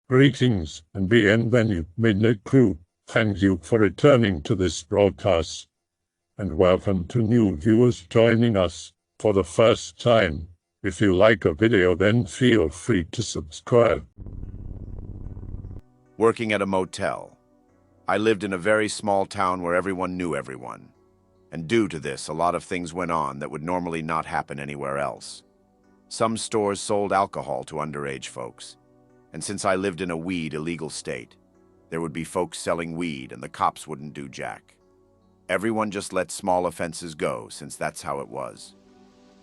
Greetings and bienvenue, Midnight Crew. Thank you for returning to this broadcast. And welcome to new viewers joining us for the first time. If you like a video, then feel free to subscribe. Working at a motel. I lived in a very small town where everyone knew everyone. And due to this, a lot of things went on that would normally not happen anywhere else. Some stores sold alcohol to underage folks. And since I lived in a weed illegal state, there would be folks selling weed and the cops wouldn't do jack. Everyone just let small offenses go since that's how it was.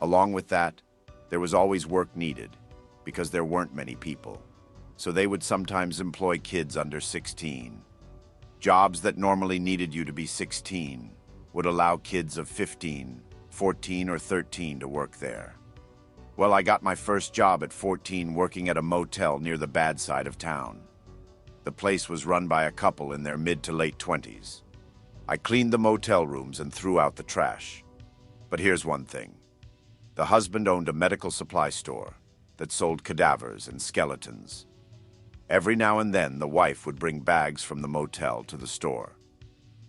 Along with that, there was always work needed because there weren't many people. So they would sometimes employ kids under 16. Jobs that normally needed you to be 16 would allow kids of 15, 14, or 13 to work there. Well, I got my first job at 14 working at a motel near the bad side of town. The place was run by a couple in their mid to late 20s. I cleaned the motel rooms and threw out the trash. But here's one thing. The husband owned a medical supply store that sold cadavers and skeletons. Every now and then, the wife would bring bags from the motel to the store.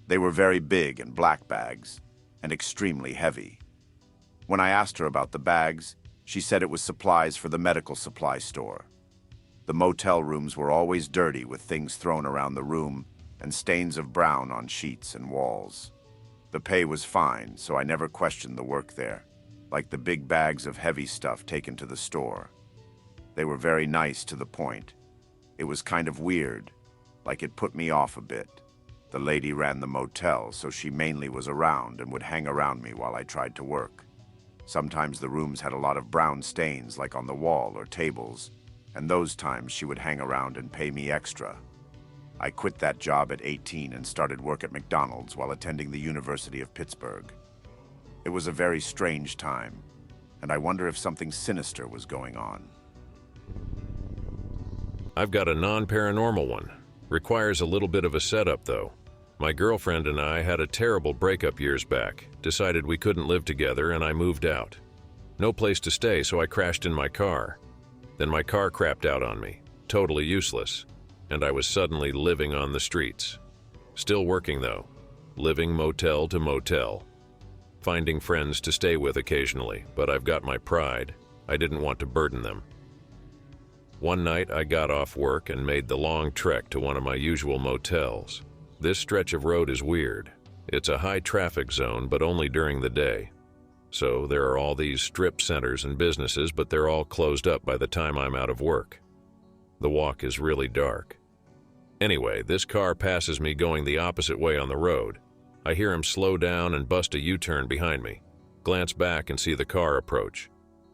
They were very big and black bags, and extremely heavy. When I asked her about the bags, she said it was supplies for the medical supply store. The motel rooms were always dirty with things thrown around the room and stains of brown on sheets and walls. The pay was fine, so I never questioned the work there, like the big bags of heavy stuff taken to the store. They were very nice to the point. It was kind of weird, like it put me off a bit. The lady ran the motel, so she mainly was around and would hang around me while I tried to work. Sometimes the rooms had a lot of brown stains, like on the wall or tables, and those times she would hang around and pay me extra. I quit that job at 18 and started work at McDonald's while attending the University of Pittsburgh. It was a very strange time, and I wonder if something sinister was going on. I've got a non-paranormal one. Requires a little bit of a setup, though. My girlfriend and I had a terrible breakup years back, decided we couldn't live together, and I moved out. No place to stay, so I crashed in my car. Then my car crapped out on me, totally useless, and I was suddenly living on the streets. Still working though, living motel to motel. Finding friends to stay with occasionally, but I've got my pride. I didn't want to burden them. One night I got off work and made the long trek to one of my usual motels. This stretch of road is weird. It's a high traffic zone, but only during the day. So there are all these strip centers and businesses, but they're all closed up by the time I'm out of work. The walk is really dark. Anyway, this car passes me going the opposite way on the road. I hear him slow down and bust a U-turn behind me. Glance back and see the car approach.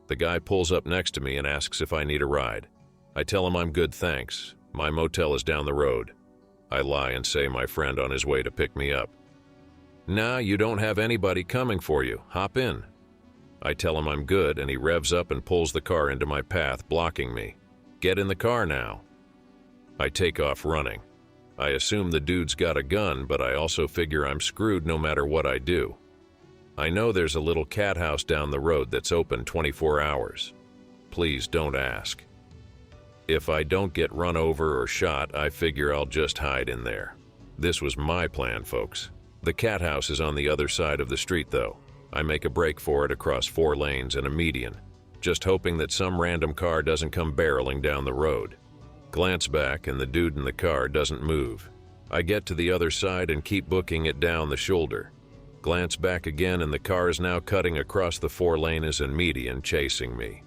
The guy pulls up next to me and asks if I need a ride. I tell him I'm good, thanks. My motel is down the road. I lie and say my friend on his way to pick me up. Nah, you don't have anybody coming for you. Hop in. I tell him I'm good, and he revs up and pulls the car into my path, blocking me. Get in the car now. I take off running. I assume the dude's got a gun, but I also figure I'm screwed no matter what I do. I know there's a little cat house down the road that's open 24 hours. Please don't ask. If I don't get run over or shot, I figure I'll just hide in there. This was my plan, folks. The cat house is on the other side of the street, though. I make a break for it across 4 lanes and a median, just hoping that some random car doesn't come barreling down the road. Glance back and the dude in the car doesn't move. I get to the other side and keep booking it down the shoulder. Glance back again and the car is now cutting across the 4 lanes and median, chasing me.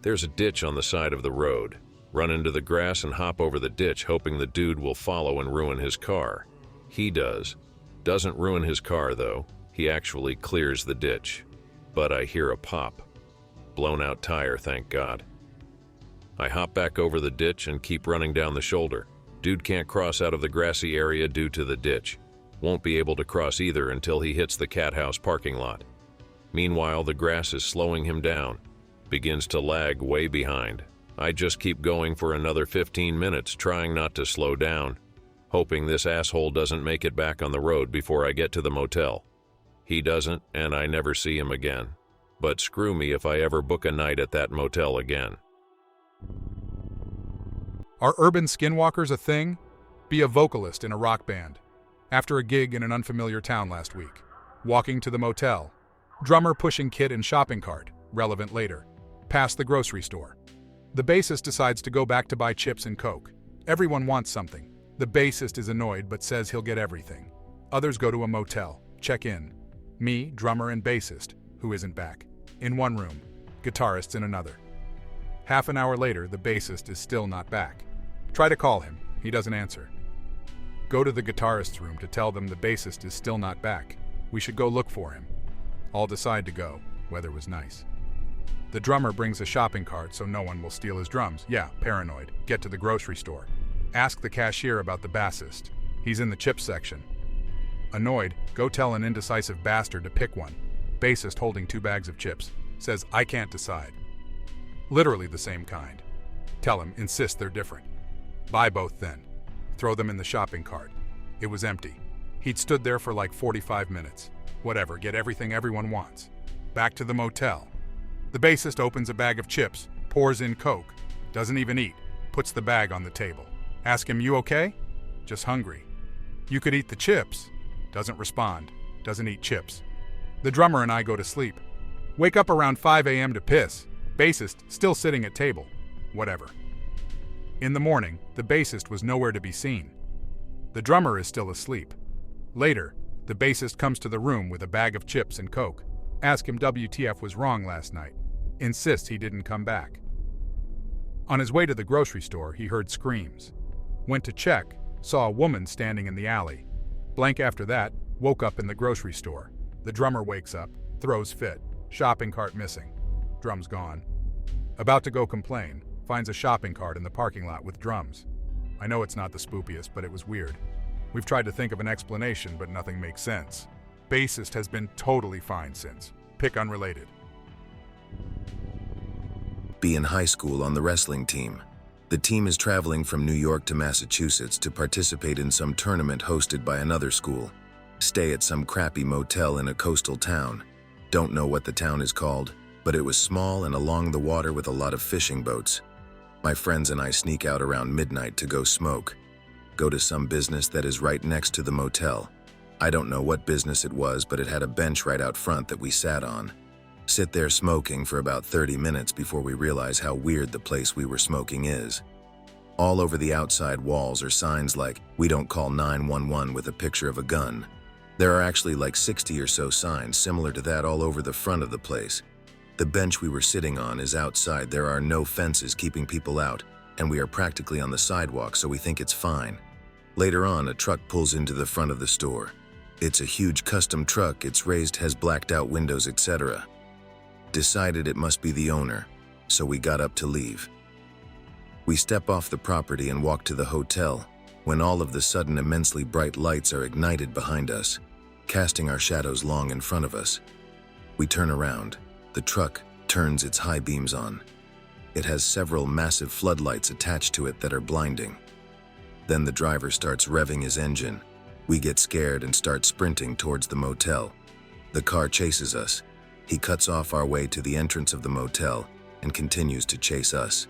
There's a ditch on the side of the road. Run into the grass and hop over the ditch, hoping the dude will follow and ruin his car. He does. Doesn't ruin his car, though. He actually clears the ditch. But I hear a pop. Blown out tire, thank God. I hop back over the ditch and keep running down the shoulder. Dude can't cross out of the grassy area due to the ditch. Won't be able to cross either until he hits the cat house parking lot. Meanwhile, the grass is slowing him down. Begins to lag way behind. I just keep going for another 15 minutes, trying not to slow down, hoping this asshole doesn't make it back on the road before I get to the motel. He doesn't, and I never see him again. But screw me if I ever book a night at that motel again. Are urban skinwalkers a thing? Be a vocalist in a rock band. After a gig in an unfamiliar town last week. Walking to the motel. Drummer pushing kit in shopping cart. Relevant later. Past the grocery store. The bassist decides to go back to buy chips and Coke. Everyone wants something. The bassist is annoyed but says he'll get everything. Others go to a motel. Check in. Me, drummer, and bassist, who isn't back, in one room. Guitarists in another. Half an hour later, the bassist is still not back. Try to call him. He doesn't answer. Go to the guitarist's room to tell them the bassist is still not back. We should go look for him. All decide to go. Weather was nice. The drummer brings a shopping cart so no one will steal his drums. Yeah, paranoid. Get to the grocery store. Ask the cashier about the bassist. He's in the chips section. Annoyed, go tell an indecisive bastard to pick one. Bassist holding 2 bags of chips. Says, I can't decide. Literally the same kind. Tell him, insist they're different. Buy both then. Throw them in the shopping cart. It was empty. He'd stood there for like 45 minutes. Whatever, get everything everyone wants. Back to the motel. The bassist opens a bag of chips, pours in Coke, doesn't even eat, puts the bag on the table. Ask him, you okay? Just hungry. You could eat the chips. Doesn't respond, doesn't eat chips. The drummer and I go to sleep. Wake up around 5 a.m. to piss. Bassist still sitting at table. Whatever. In the morning, the bassist was nowhere to be seen. The drummer is still asleep. Later, the bassist comes to the room with a bag of chips and Coke. Ask him WTF was wrong last night. Insists he didn't come back. On his way to the grocery store, he heard screams. Went to check, saw a woman standing in the alley. Blank after that, woke up in the grocery store. The drummer wakes up, throws fit. Shopping cart missing. Drums gone. About to go complain, finds a shopping cart in the parking lot with drums. I know it's not the spookiest, but it was weird. We've tried to think of an explanation, but nothing makes sense. Bassist has been totally fine since. Pick unrelated. Be in high school on the wrestling team. The team is traveling from New York to Massachusetts to participate in some tournament hosted by another school. Stay at some crappy motel in a coastal town. Don't know what the town is called, but it was small and along the water with a lot of fishing boats. My friends and I sneak out around midnight to go smoke. Go to some business that is right next to the motel. I don't know what business it was, but it had a bench right out front that we sat on. Sit there smoking for about 30 minutes before we realize how weird the place we were smoking is. All over the outside walls are signs like, "We don't call 911" with a picture of a gun. There are actually like 60 or so signs similar to that all over the front of the place. The bench we were sitting on is outside. There are no fences keeping people out, and we are practically on the sidewalk, so we think it's fine. Later on, a truck pulls into the front of the store. It's a huge custom truck, it's raised, has blacked out windows, etc. Decided it must be the owner, so we got up to leave. We step off the property and walk to the hotel, when all of the sudden immensely bright lights are ignited behind us, casting our shadows long in front of us. We turn around. The truck turns its high beams on. It has several massive floodlights attached to it that are blinding. Then the driver starts revving his engine. We get scared and start sprinting towards the motel. The car chases us. He cuts off our way to the entrance of the motel and continues to chase us.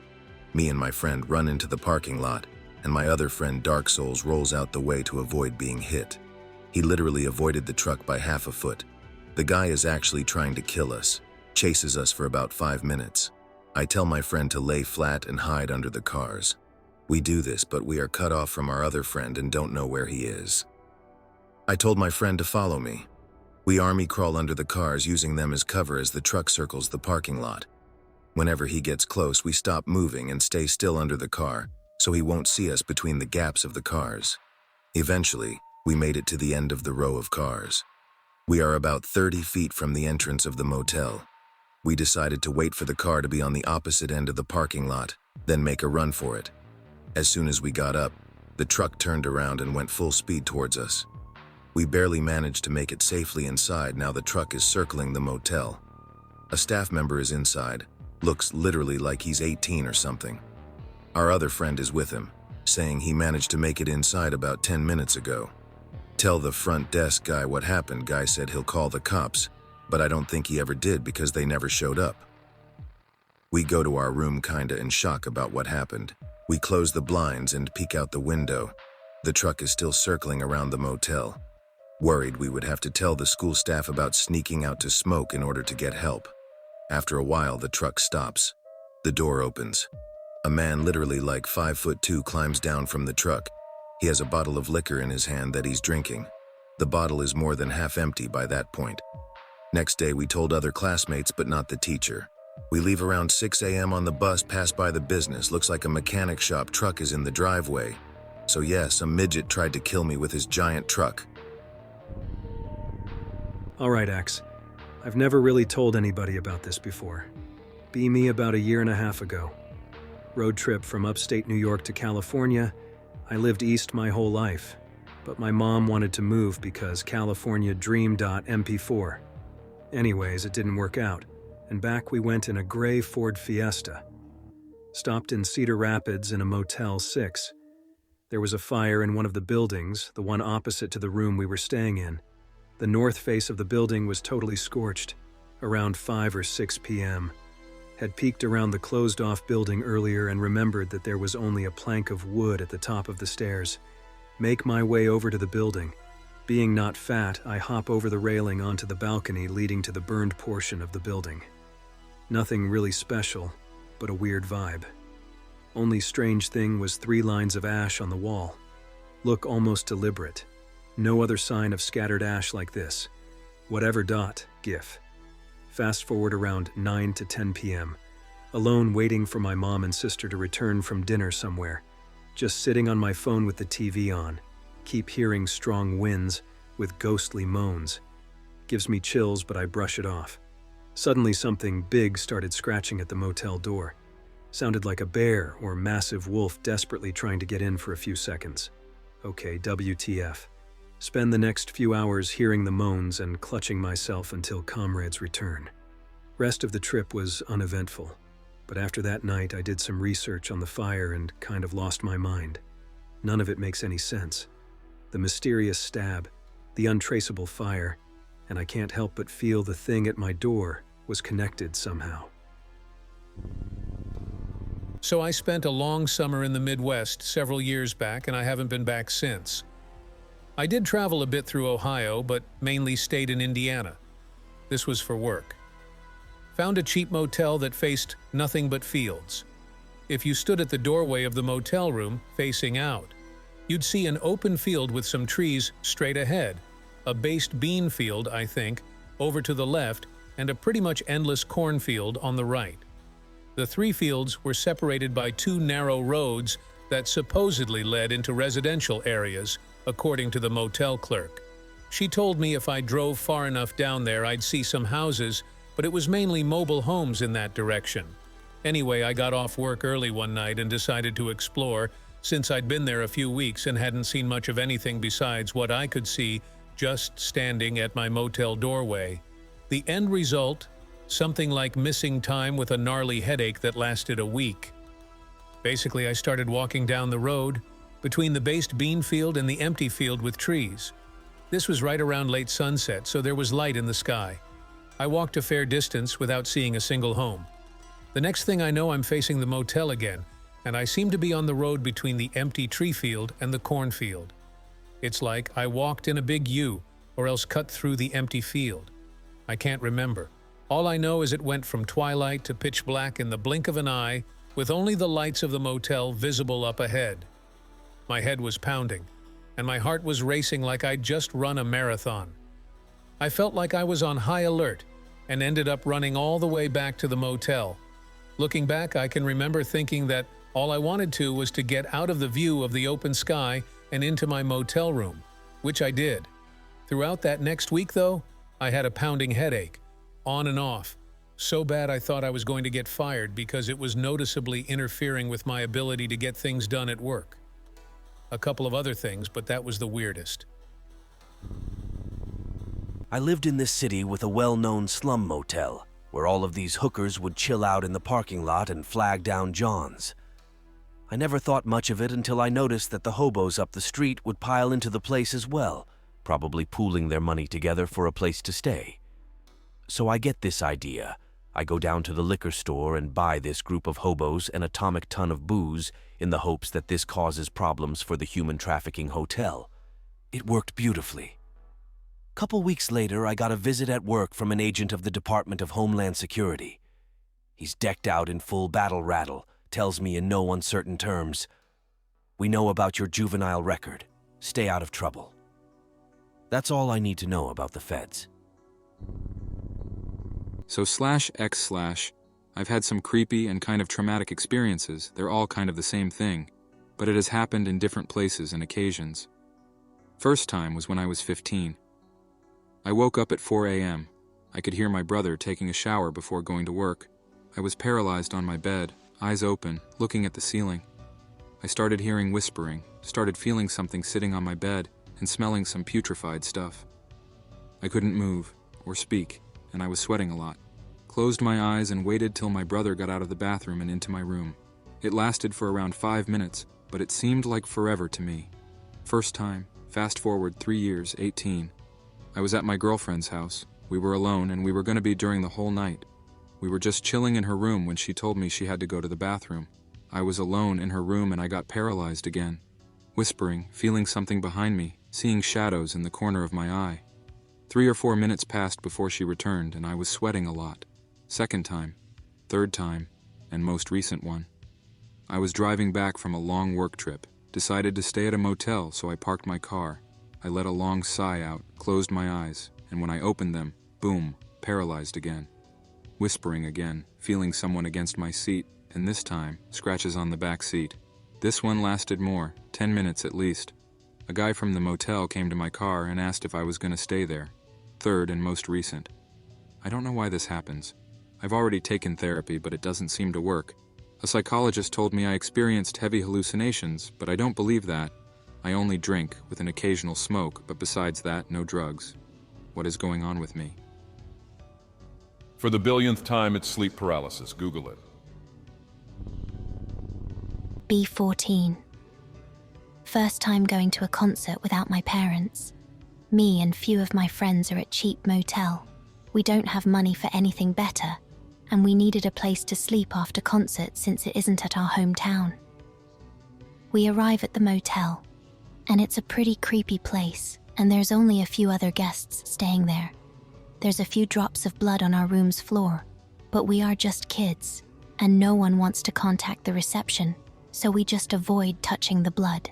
Me and my friend run into the parking lot, and my other friend Dark Souls rolls out the way to avoid being hit. He literally avoided the truck by half a foot. The guy is actually trying to kill us, chases us for about 5 minutes. I tell my friend to lay flat and hide under the cars. We do this, but we are cut off from our other friend and don't know where he is. I told my friend to follow me. We army crawl under the cars using them as cover as the truck circles the parking lot. Whenever he gets close, we stop moving and stay still under the car so he won't see us between the gaps of the cars. Eventually, we made it to the end of the row of cars. We are about 30 feet from the entrance of the motel. We decided to wait for the car to be on the opposite end of the parking lot, then make a run for it. As soon as we got up, the truck turned around and went full speed towards us. We barely managed to make it safely inside. Now the truck is circling the motel. A staff member is inside, looks literally like he's 18 or something. Our other friend is with him, saying he managed to make it inside about 10 minutes ago. Tell the front desk guy what happened. Guy said he'll call the cops, but I don't think he ever did because they never showed up. We go to our room kinda in shock about what happened. We close the blinds and peek out the window. The truck is still circling around the motel. Worried we would have to tell the school staff about sneaking out to smoke in order to get help. After a while, the truck stops. The door opens. A man literally like 5'2" climbs down from the truck. He has a bottle of liquor in his hand that he's drinking. The bottle is more than half empty by that point. Next day, we told other classmates, but not the teacher. We leave around 6 a.m. on the bus, pass by the business. Looks like a mechanic shop. Truck is in the driveway. So yeah, some midget tried to kill me with his giant truck. All right, X. I've never really told anybody about this before. Be me about a year and a half ago. Road trip from upstate New York to California. I lived east my whole life, but my mom wanted to move because California Dream.mp4. Anyways, it didn't work out, and back we went in a gray Ford Fiesta. Stopped in Cedar Rapids in a Motel 6. There was a fire in one of the buildings, the one opposite to the room we were staying in. The north face of the building was totally scorched, around 5 or 6 p.m. Had peeked around the closed-off building earlier and remembered that there was only a plank of wood at the top of the stairs. Make my way over to the building. Being not fat, I hop over the railing onto the balcony leading to the burned portion of the building. Nothing really special, but a weird vibe. Only strange thing was 3 lines of ash on the wall. Look almost deliberate. No other sign of scattered ash like this. Whatever dot, gif. Fast forward around 9 to 10 p.m. Alone waiting for my mom and sister to return from dinner somewhere. Just sitting on my phone with the TV on. Keep hearing strong winds with ghostly moans. Gives me chills, but I brush it off. Suddenly something big started scratching at the motel door. Sounded like a bear or massive wolf desperately trying to get in for a few seconds. Okay, WTF. Spend the next few hours hearing the moans and clutching myself until comrades return. Rest of the trip was uneventful, but after that night I did some research on the fire and kind of lost my mind. None of it makes any sense. The mysterious stab, the untraceable fire, and I can't help but feel the thing at my door was connected somehow. So I spent a long summer in the Midwest several years back, and I haven't been back since. I did travel a bit through Ohio, but mainly stayed in Indiana. This was for work. Found a cheap motel that faced nothing but fields. If you stood at the doorway of the motel room, facing out, you'd see an open field with some trees straight ahead, a based bean field, I think, over to the left, and a pretty much endless cornfield on the right. The 3 fields were separated by 2 narrow roads that supposedly led into residential areas, according to the motel clerk. She told me if I drove far enough down there I'd see some houses, but it was mainly mobile homes in that direction. Anyway, I got off work early one night and decided to explore, since I'd been there a few weeks and hadn't seen much of anything besides what I could see just standing at my motel doorway. The end result? Something like missing time with a gnarly headache that lasted a week. Basically, I started walking down the road, between the based bean field and the empty field with trees. This was right around late sunset, so there was light in the sky. I walked a fair distance without seeing a single home. The next thing I know, I'm facing the motel again, and I seem to be on the road between the empty tree field and the cornfield. It's like I walked in a big U, or else cut through the empty field. I can't remember. All I know is it went from twilight to pitch black in the blink of an eye, with only the lights of the motel visible up ahead. My head was pounding, and my heart was racing like I'd just run a marathon. I felt like I was on high alert, and ended up running all the way back to the motel. Looking back, I can remember thinking that all I wanted to was to get out of the view of the open sky and into my motel room, which I did. Throughout that next week, though, I had a pounding headache, on and off, so bad I thought I was going to get fired because it was noticeably interfering with my ability to get things done at work. A couple of other things, but that was the weirdest. I lived in this city with a well-known slum motel, where all of these hookers would chill out in the parking lot and flag down johns. I never thought much of it until I noticed that the hobos up the street would pile into the place as well, probably pooling their money together for a place to stay. So I get this idea. I go down to the liquor store and buy this group of hobos an atomic ton of booze in the hopes that this causes problems for the human trafficking hotel. It worked beautifully. Couple weeks later, I got a visit at work from an agent of the Department of Homeland Security. He's decked out in full battle rattle, tells me in no uncertain terms, "We know about your juvenile record. Stay out of trouble." That's all I need to know about the feds. So /X/, I've had some creepy and kind of traumatic experiences. They're all kind of the same thing, but it has happened in different places and occasions. First time was when I was 15. I woke up at 4 a.m. I could hear my brother taking a shower before going to work. I was paralyzed on my bed, eyes open, looking at the ceiling. I started hearing whispering, started feeling something sitting on my bed, and smelling some putrefied stuff. I couldn't move or speak, and I was sweating a lot. Closed my eyes and waited till my brother got out of the bathroom and into my room. It lasted for around 5 minutes, but it seemed like forever to me. First time, fast forward 3 years, 18. I was at my girlfriend's house. We were alone, and we were going to be during the whole night. We were just chilling in her room when she told me she had to go to the bathroom. I was alone in her room and I got paralyzed again. Whispering, feeling something behind me, seeing shadows in the corner of my eye. 3 or 4 minutes passed before she returned and I was sweating a lot. Second time, third time, and most recent one. I was driving back from a long work trip, decided to stay at a motel, so I parked my car. I let a long sigh out, closed my eyes, and when I opened them, boom, paralyzed again. Whispering again, feeling someone against my seat, and this time, scratches on the back seat. This one lasted more, 10 minutes at least. A guy from the motel came to my car and asked if I was going to stay there. Third and most recent. I don't know why this happens. I've already taken therapy, but it doesn't seem to work. A psychologist told me I experienced heavy hallucinations, but I don't believe that. I only drink, with an occasional smoke, but besides that, no drugs. What is going on with me? For the billionth time, it's sleep paralysis. Google it. B14. First time going to a concert without my parents. Me and few of my friends are at cheap motel. We don't have money for anything better, and we needed a place to sleep after concert since it isn't at our hometown. We arrive at the motel, and it's a pretty creepy place, and there's only a few other guests staying there. There's a few drops of blood on our room's floor, but we are just kids, and no one wants to contact the reception, so we just avoid touching the blood.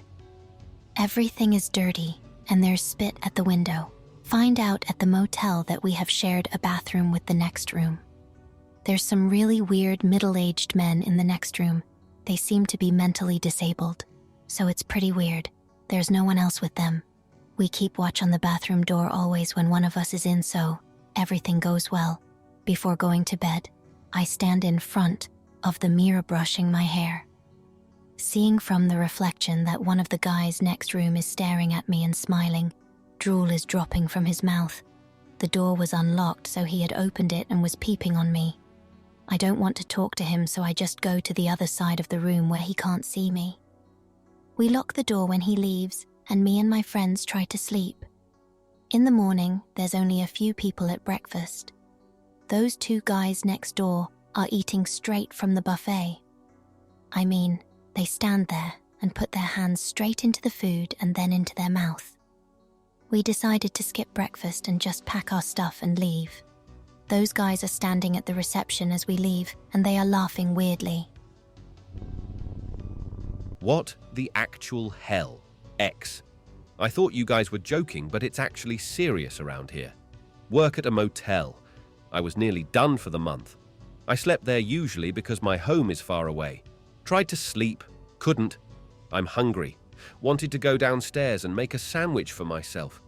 Everything is dirty, and there's spit at the window. Find out at the motel that we have shared a bathroom with the next room. There's some really weird middle-aged men in the next room. They seem to be mentally disabled, so it's pretty weird. There's no one else with them. We keep watch on the bathroom door always when one of us is in, so everything goes well. Before going to bed, I stand in front of the mirror brushing my hair. Seeing from the reflection that one of the guys next room is staring at me and smiling, drool is dropping from his mouth. The door was unlocked, so he had opened it and was peeping on me. I don't want to talk to him, so I just go to the other side of the room where he can't see me. We lock the door when he leaves, and me and my friends try to sleep. In the morning, there's only a few people at breakfast. Those 2 guys next door are eating straight from the buffet. I mean, they stand there and put their hands straight into the food and then into their mouth. We decided to skip breakfast and just pack our stuff and leave. Those guys are standing at the reception as we leave, and they are laughing weirdly. What the actual hell? X. I thought you guys were joking, but it's actually serious around here. Work at a motel. I was nearly done for the month. I slept there usually because my home is far away. Tried to sleep, couldn't. I'm hungry. Wanted to go downstairs and make a sandwich for myself.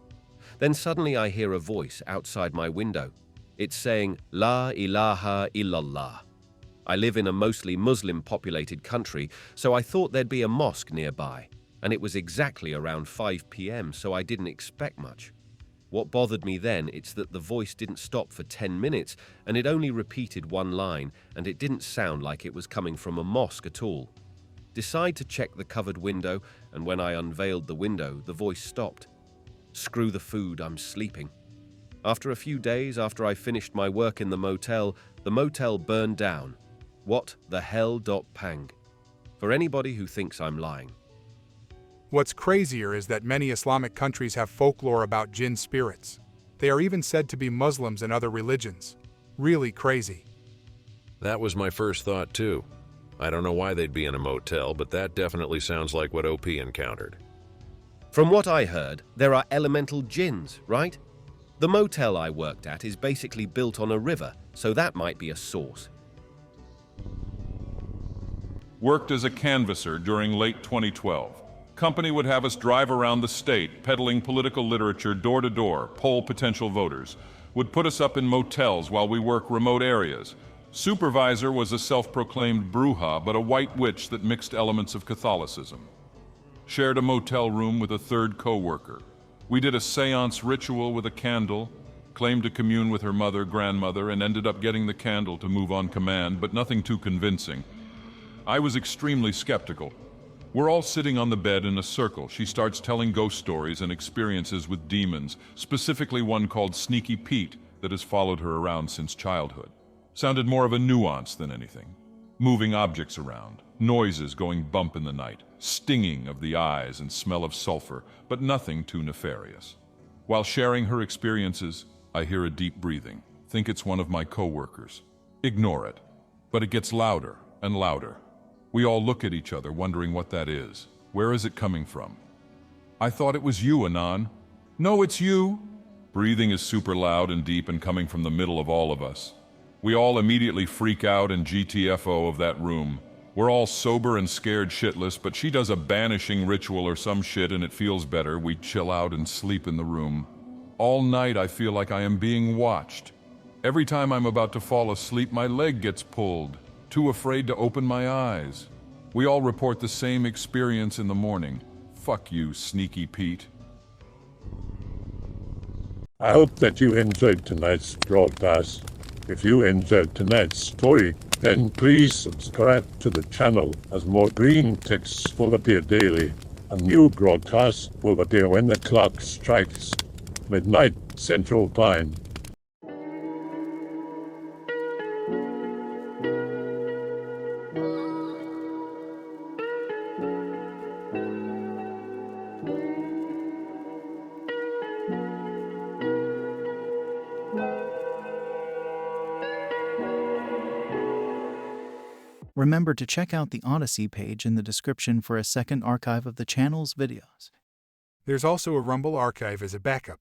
Then suddenly I hear a voice outside my window. It's saying, La ilaha illallah. I live in a mostly Muslim-populated country, so I thought there'd be a mosque nearby, and it was exactly around 5 p.m., so I didn't expect much. What bothered me then is that the voice didn't stop for 10 minutes, and it only repeated one line, and it didn't sound like it was coming from a mosque at all. Decide to check the covered window, and when I unveiled the window, the voice stopped. Screw the food, I'm sleeping. After a few days after I finished my work in the motel, The motel burned down. What the hell? Pang. For anybody who thinks I'm lying. What's crazier is that many Islamic countries have folklore about jinn spirits. They are even said to be Muslims and other religions. Really crazy. That was my first thought too. I don't know why they'd be in a motel, but that definitely sounds like what OP encountered. From what I heard, there are elemental jinns, right? The motel I worked at is basically built on a river, so that might be a source. Worked as a canvasser during late 2012. Company would have us drive around the state, peddling political literature door to door, poll potential voters. Would put us up in motels while we work remote areas. Supervisor was a self-proclaimed bruja, but a white witch that mixed elements of Catholicism. Shared a motel room with a third co-worker. We did a seance ritual with a candle, claimed to commune with her mother, grandmother, and ended up getting the candle to move on command, but nothing too convincing. I was extremely skeptical. We're all sitting on the bed in a circle. She starts telling ghost stories and experiences with demons, specifically one called Sneaky Pete that has followed her around since childhood. Sounded more of a nuance than anything. Moving objects around, noises going bump in the night, stinging of the eyes and smell of sulfur, but nothing too nefarious. While sharing her experiences, I hear a deep breathing. Think it's one of my co-workers. Ignore it. But it gets louder and louder. We all look at each other, wondering what that is. Where is it coming from? I thought it was you, Anon. No, it's you. Breathing is super loud and deep and coming from the middle of all of us. We all immediately freak out and GTFO of that room. We're all sober and scared shitless, but she does a banishing ritual or some shit and it feels better. We chill out and sleep in the room. All night I feel like I am being watched. Every time I'm about to fall asleep, my leg gets pulled. Too afraid to open my eyes. We all report the same experience in the morning. Fuck you, Sneaky Pete. I hope that you enjoyed tonight's broadcast. If you enjoyed tonight's story, then please subscribe to the channel as more Greentexts will appear daily. A new broadcast will appear when the clock strikes midnight Central Time. Remember to check out the Odyssey page in the description for a second archive of the channel's videos. There's also a Rumble archive as a backup.